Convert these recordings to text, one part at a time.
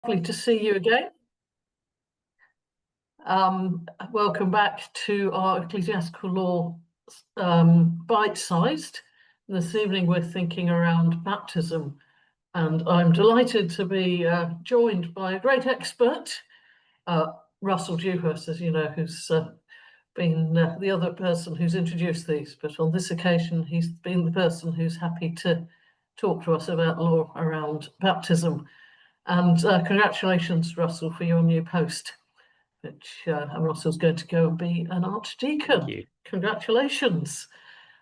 Lovely to see you again. Welcome back to our Ecclesiastical Law bite-sized. This evening we're thinking around baptism, and I'm delighted to be joined by a great expert, Russell Dewhurst, as you know, who's been the other person who's introduced these, but on this occasion he's been the person who's happy to talk to us about law around baptism. And congratulations, Russell, for your new post, which Russell's going to go and be an archdeacon. Thank you. Congratulations.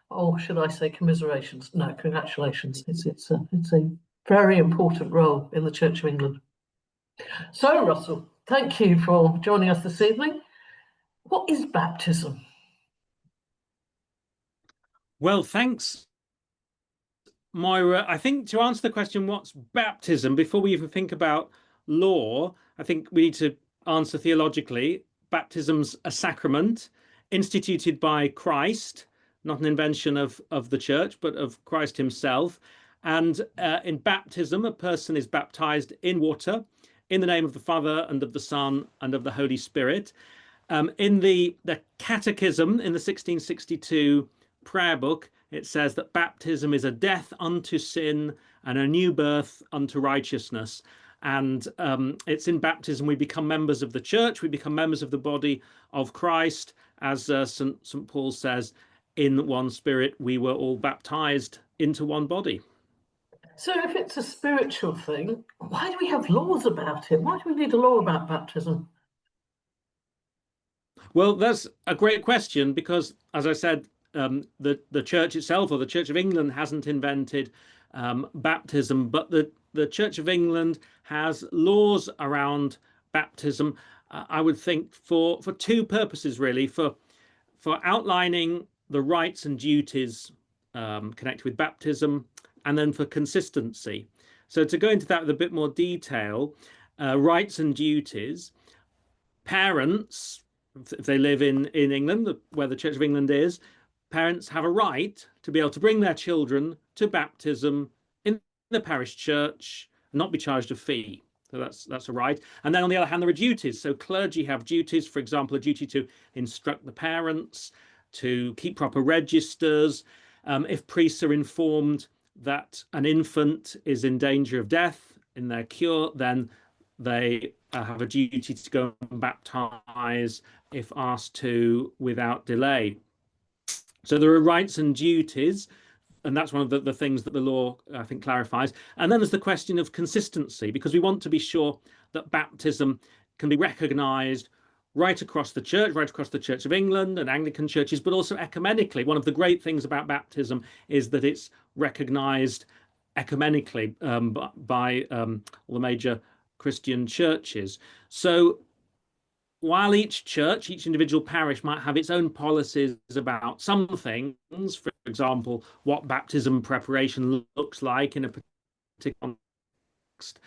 Or should I say commiserations? No, congratulations. It's a very important role in the Church of England. So, Russell, thank you for joining us this evening. What is baptism? Well, thanks, Moira. I think to answer the question, what's baptism, before we even think about law, I think we need to answer theologically. Baptism's a sacrament instituted by Christ, not an invention of the church, but of Christ himself. And in baptism, a person is baptized in water in the name of the Father and of the Son and of the Holy Spirit. In the Catechism in the 1662 prayer book, it says that baptism is a death unto sin and a new birth unto righteousness. And it's in baptism we become members of the church, we become members of the body of Christ. As St. Paul says, in one spirit we were all baptized into one body. So if it's a spiritual thing, why do we have laws about it? Why do we need a law about baptism? Well, that's a great question, because, as I said, the church itself, or the Church of England, hasn't invented baptism, but the Church of England has laws around baptism, I would think, for two purposes, really, for outlining the rights and duties connected with baptism, and then for consistency. So to go into that with a bit more detail, rights and duties, parents, if they live in England, where the Church of England is, parents have a right to be able to bring their children to baptism in the parish church and not be charged a fee. So that's a right. And then on the other hand, there are duties. So clergy have duties, for example, a duty to instruct the parents, to keep proper registers. If priests are informed that an infant is in danger of death in their cure, then they have a duty to go and baptize if asked to without delay. So there are rights and duties, and that's one of the things that the law, I think, clarifies. And then there's the question of consistency, because we want to be sure that baptism can be recognized right across the Church of England and Anglican churches, but also ecumenically. One of the great things about baptism is that it's recognized ecumenically by all the major Christian churches. So while each church, each individual parish might have its own policies about some things, for example, what baptism preparation looks like in a particular context,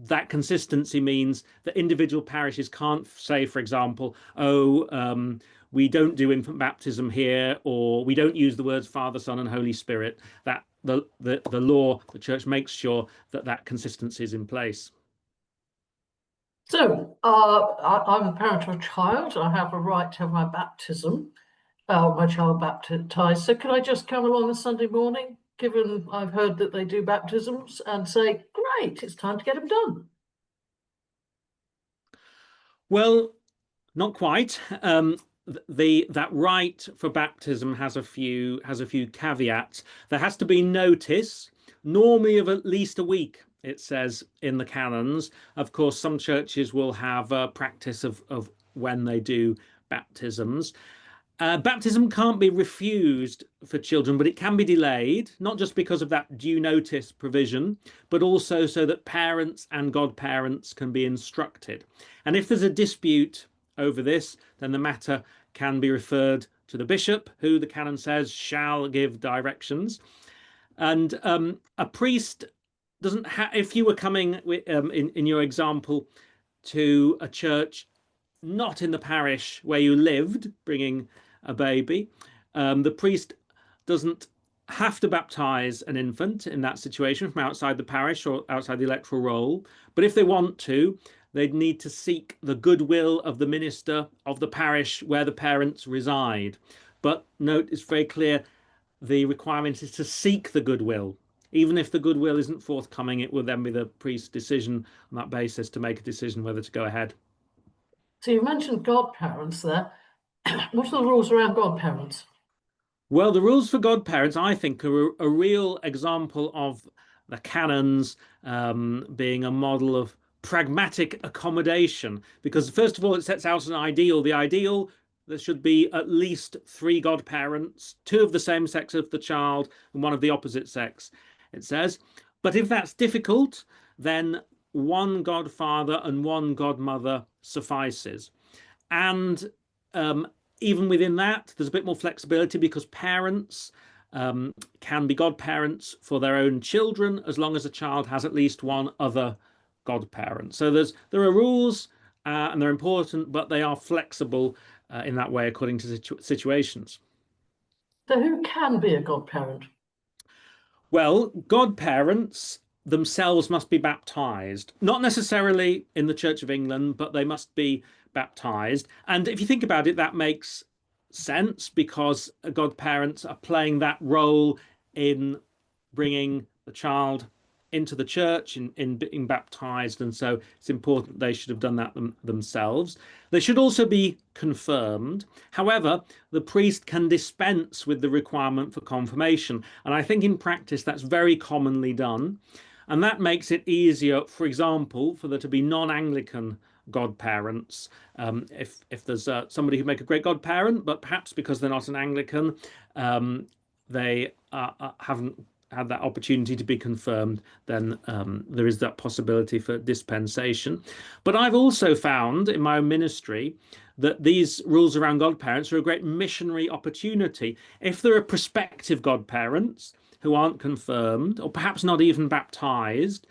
that consistency means that individual parishes can't say, for example, we don't do infant baptism here, or we don't use the words Father, Son, and Holy Spirit. That the law, the church makes sure that consistency is in place. So I'm a parent of a child. I have a right to have my baptism, my child baptized. So can I just come along a Sunday morning, given I've heard that they do baptisms, and say, great, it's time to get them done? Well, not quite. That right for baptism has a few caveats. There has to be notice, normally of at least a week, it says in the canons. Of course, some churches will have a practice of when they do baptisms. Baptism can't be refused for children, but it can be delayed, not just because of that due notice provision, but also so that parents and godparents can be instructed. And if there's a dispute over this, then the matter can be referred to the bishop, who the canon says shall give directions. And a priest doesn't have, if you were coming in your example to a church not in the parish where you lived, bringing a baby, the priest doesn't have to baptize an infant in that situation from outside the parish or outside the electoral roll, But if they want to, they'd need to seek the goodwill of the minister of the parish where the parents reside. But note, it's very clear, the requirement is to seek the goodwill. Even if the goodwill isn't forthcoming, it will then be the priest's decision on that basis to make a decision whether to go ahead. So you mentioned godparents there. What are the rules around godparents? Well, the rules for godparents, I think, are a real example of the canons being a model of pragmatic accommodation, because first of all, it sets out an ideal. The ideal, there should be at least 3 godparents, 2 of the same sex of the child and 1 of the opposite sex, it says. But if that's difficult, then 1 godfather and 1 godmother suffices. And even within that, there's a bit more flexibility, because parents can be godparents for their own children as long as a child has at least 1 other godparent. So there are rules and they're important, but they are flexible in that way according to situations. So who can be a godparent? Well, godparents themselves must be baptized, not necessarily in the Church of England, but they must be baptized. And if you think about it, that makes sense, because godparents are playing that role in bringing the child into the church, in being baptized, and so it's important they should have done that themselves. They should also be confirmed. However, the priest can dispense with the requirement for confirmation, and I think in practice that's very commonly done, and that makes it easier, for example, for there to be non-Anglican godparents. If there's somebody who make a great godparent, but perhaps because they're not an Anglican, they haven't had that opportunity to be confirmed, then there is that possibility for dispensation. But I've also found in my own ministry that these rules around godparents are a great missionary opportunity. If there are prospective godparents who aren't confirmed, or perhaps not even baptized,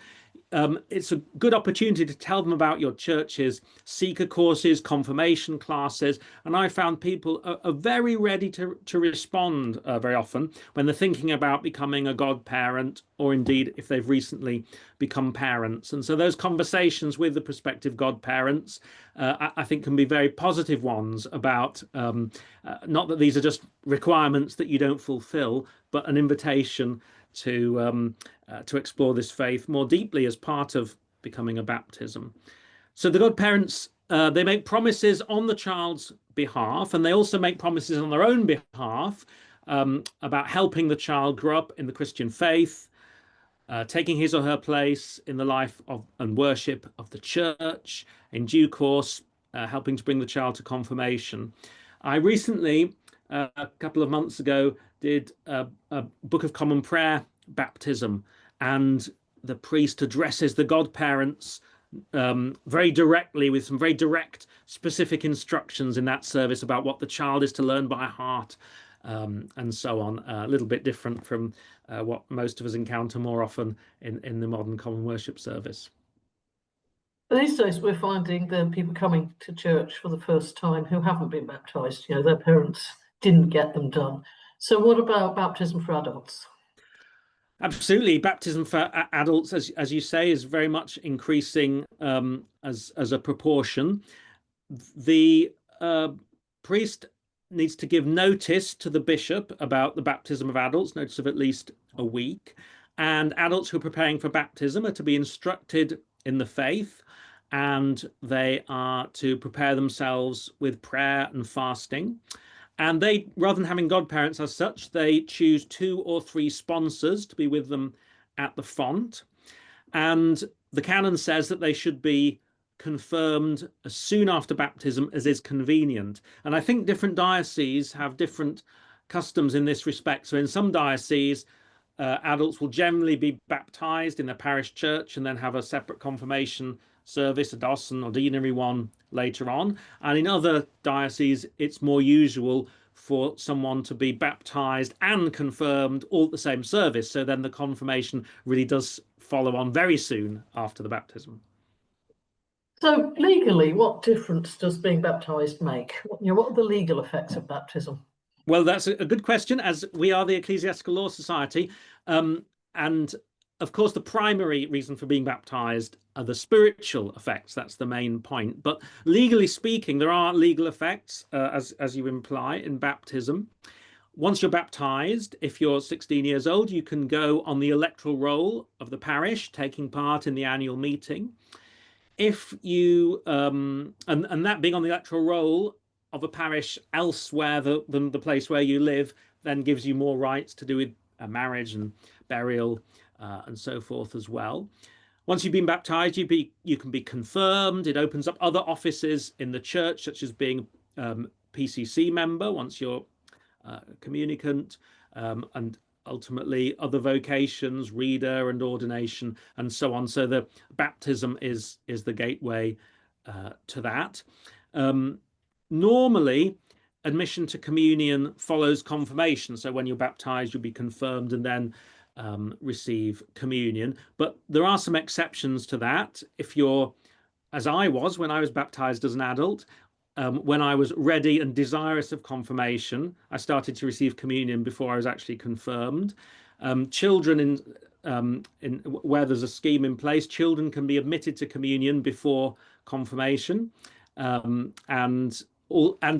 it's a good opportunity to tell them about your church's seeker courses, confirmation classes, and I found people are very ready to respond very often when they're thinking about becoming a godparent, or indeed if they've recently become parents. And so those conversations with the prospective godparents, I think, can be very positive ones about not that these are just requirements that you don't fulfill, but an invitation to explore this faith more deeply as part of becoming a baptism. So the godparents, they make promises on the child's behalf, and they also make promises on their own behalf about helping the child grow up in the Christian faith, taking his or her place in the life of and worship of the church, in due course, helping to bring the child to confirmation. I recently, a couple of months ago, did a Book of Common Prayer baptism, and the priest addresses the godparents very directly with some very direct, specific instructions in that service about what the child is to learn by heart, and so on. A little bit different from what most of us encounter more often in the modern common worship service. These days we're finding the people coming to church for the first time who haven't been baptized, their parents didn't get them done. So what about baptism for adults? Absolutely. Baptism for adults, as you say, is very much increasing as a proportion. The priest needs to give notice to the bishop about the baptism of adults, notice of at least a week. And adults who are preparing for baptism are to be instructed in the faith, and they are to prepare themselves with prayer and fasting. And they, rather than having godparents as such, they choose 2 or 3 sponsors to be with them at the font. And the canon says that they should be confirmed as soon after baptism as is convenient. And I think different dioceses have different customs in this respect. So in some dioceses, adults will generally be baptized in their parish church and then have a separate confirmation service, a diocesan or deanery one, later on. And in other dioceses, it's more usual for someone to be baptized and confirmed all at the same service. So then the confirmation really does follow on very soon after the baptism. So legally, what difference does being baptized make? What are the legal effects of baptism? Well, that's a good question, as we are the Ecclesiastical Law Society. And of course, the primary reason for being baptized are the spiritual effects. That's the main point. But legally speaking, there are legal effects, as you imply, in baptism. Once you're baptized, if you're 16 years old, you can go on the electoral roll of the parish, taking part in the annual meeting. If you, and that being on the electoral roll of a parish elsewhere than the place where you live, then gives you more rights to do with marriage and burial and so forth as well. Once you've been baptized, you can be confirmed. It opens up other offices in the church, such as being PCC member once you're communicant, and ultimately other vocations, reader and ordination, and so on. So the baptism is the gateway to that. Normally, admission to communion follows confirmation. So when you're baptized, you'll be confirmed and then receive communion. But there are some exceptions to that. If you're, as I was when I was baptized as an adult, when I was ready and desirous of confirmation, I started to receive communion before I was actually confirmed. Children where there's a scheme in place, children can be admitted to communion before confirmation, and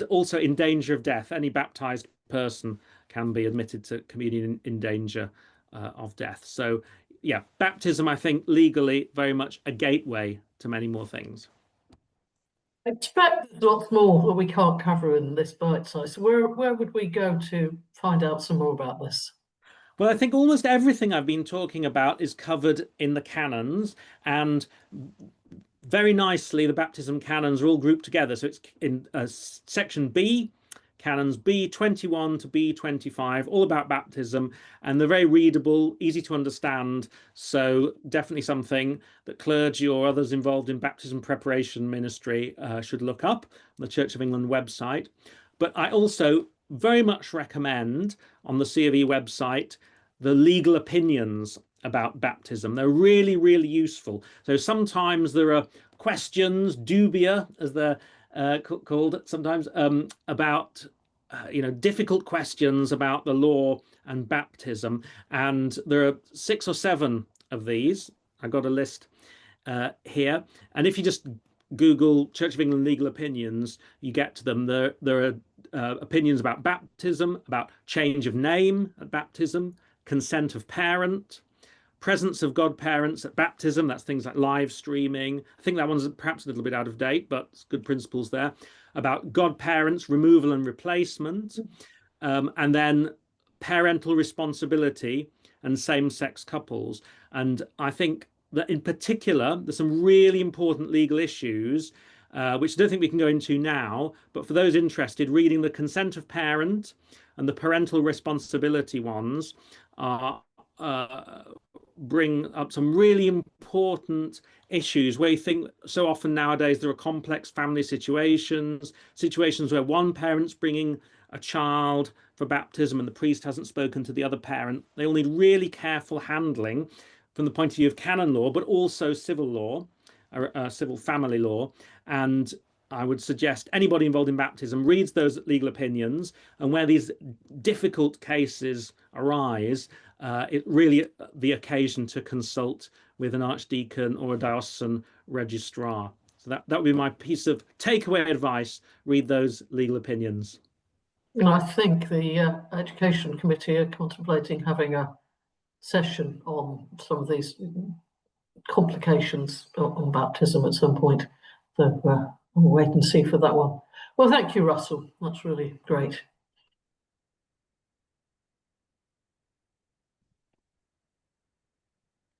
also in danger of death. Any baptized person can be admitted to communion in danger of death. So yeah, baptism, I think, legally very much a gateway to many more things. I expect there's lots more that we can't cover in this bite size. So where would we go to find out some more about this? Well, I think almost everything I've been talking about is covered in the canons, and very nicely the baptism canons are all grouped together. So it's in section B, canons B21 to B25, all about baptism, and they're very readable, easy to understand. So definitely something that clergy or others involved in baptism preparation ministry should look up on the Church of England website. But I also very much recommend on the C of E website the legal opinions about baptism. They're really, really useful. So sometimes there are questions, dubia, as they're called sometimes, about difficult questions about the law and baptism. And there are 6 or 7 of these. I've got a list here. And if you just Google Church of England legal opinions, you get to them. There are opinions about baptism, about change of name at baptism, consent of parent, presence of godparents at baptism. That's things like live streaming. I think that one's perhaps a little bit out of date, but it's good principles there. About godparents, removal and replacement, and then parental responsibility and same-sex couples. And I think that in particular, there's some really important legal issues, which I don't think we can go into now, but for those interested, reading the consent of parent and the parental responsibility ones bring up some really important issues where you think so often nowadays there are complex family situations where one parent's bringing a child for baptism and the priest hasn't spoken to the other parent. They all need really careful handling from the point of view of canon law, but also civil law, civil family law. And I would suggest anybody involved in baptism reads those legal opinions, and where these difficult cases arise, it really the occasion to consult with an archdeacon or a diocesan registrar. So that would be my piece of takeaway advice. Read those legal opinions. And I think the Education Committee are contemplating having a session on some of these complications on baptism at some point. So we'll wait and see for that one. Well, thank you, Russell. That's really great.